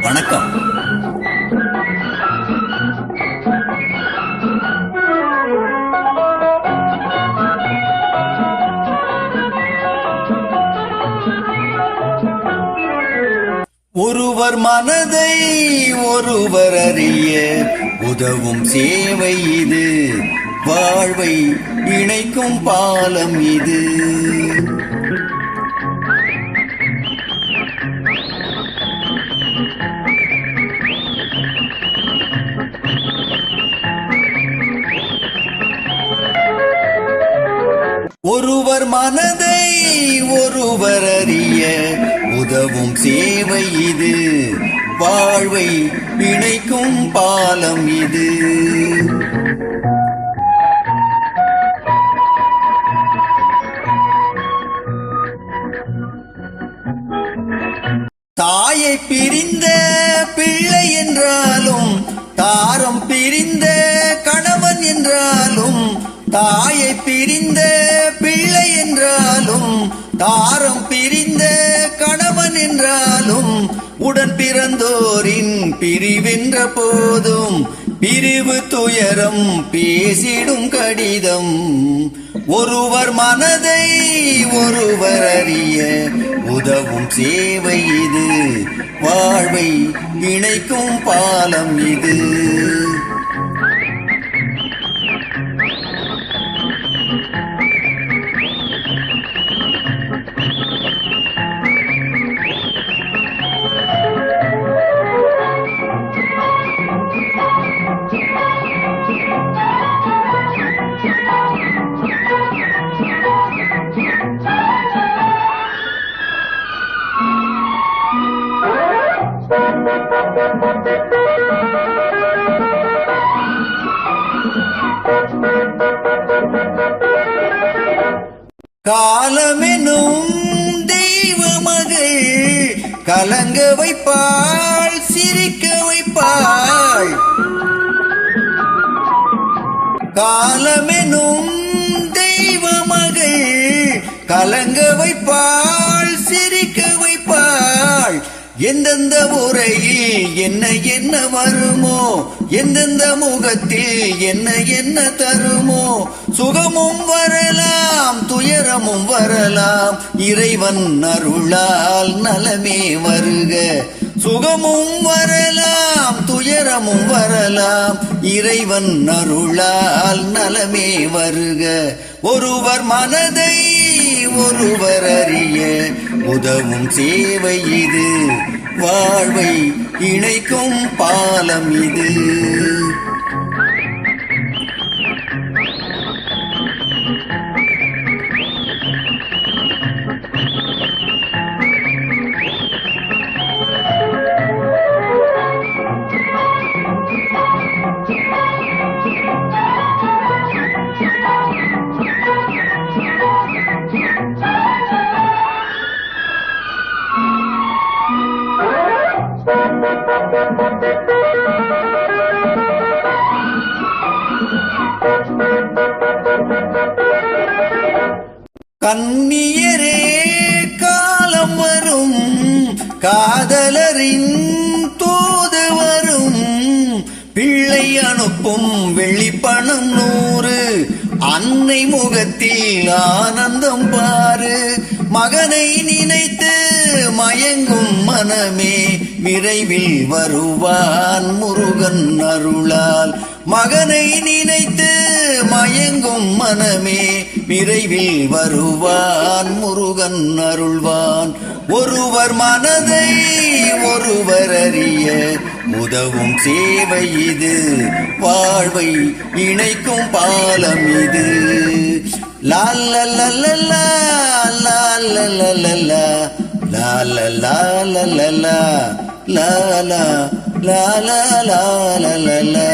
வணக்கம். ஒருவர் மனதை ஒருவர் அறிய உதவும் சேவை இது, வாழ்வை இணைக்கும் பாலம் இது. ஒருவர் மனதை ஒருவர் அறிய உதவும் சேவை இது, வாழ்வை இணைக்கும் பாலம் இது. தாயை பிரிந்த பிள்ளை என்றாலும், தாரம் பிரிந்த கணவன் என்றாலும், தாயை பிரிந்த பிள்ளை என்றாலும், தாரம் பிரிந்த கணவன் என்றாலும், உடன் பிறந்தோரின் பிரிவென்ற போதும் பிரிவு துயரம் பேசிடும் கடிதம். ஒருவர் மனதை ஒருவர் அறிய உதவும் சேவை இது, வாழ்வை இணைக்கும் பாலம் இது. காலமெனும் தெய்வ மகள் கலங்க வைப்பாள், சிரிக்க வைப்பாள். காலமெனும் தெய்வ மகள் கலங்க வைப்பாள், சிரிக்க வைப்பாள். எந்தெந்த உரையில் என்ன என்ன வருமோ, எந்தெந்த முகத்தில் என்ன என்ன தருமோ, சுகமும் வரலாம் துயரமும் வரலாம், இறைவன் அருளால் நலமே வருக. சுகமும் வரலாம் துயரமும் வரலாம், இறைவன் அருளால் நலமே வருக. ஒருவர் மனதை ஒருவர் அறிய உதவும் சேவை இது, வாழ்வை இணைக்கும் பாலம் இது. கண்ணியரே காலம் வரும், காதலரின் தூது வரும், பிள்ளை அனுப்பும் வெளிப்பணம் 100, அன்னை முகத்தில் ஆனந்தம் பாரு. மகனை நினைத்து மயங்கும் மனமே விரைவில் வருவான் முருகன் அருளால். மகனை நினைத்து மயங்கும் மனமே விரைவில் வருவான் முருகன் அருள்வான். ஒருவர் மனதை ஒருவர் அறிய உதவும் சேவை இது, வாழ்வை இணைக்கும் பாலம் இது. லாலலலலா லாலலலலா லாலலலலா லாலா லாலலலலா.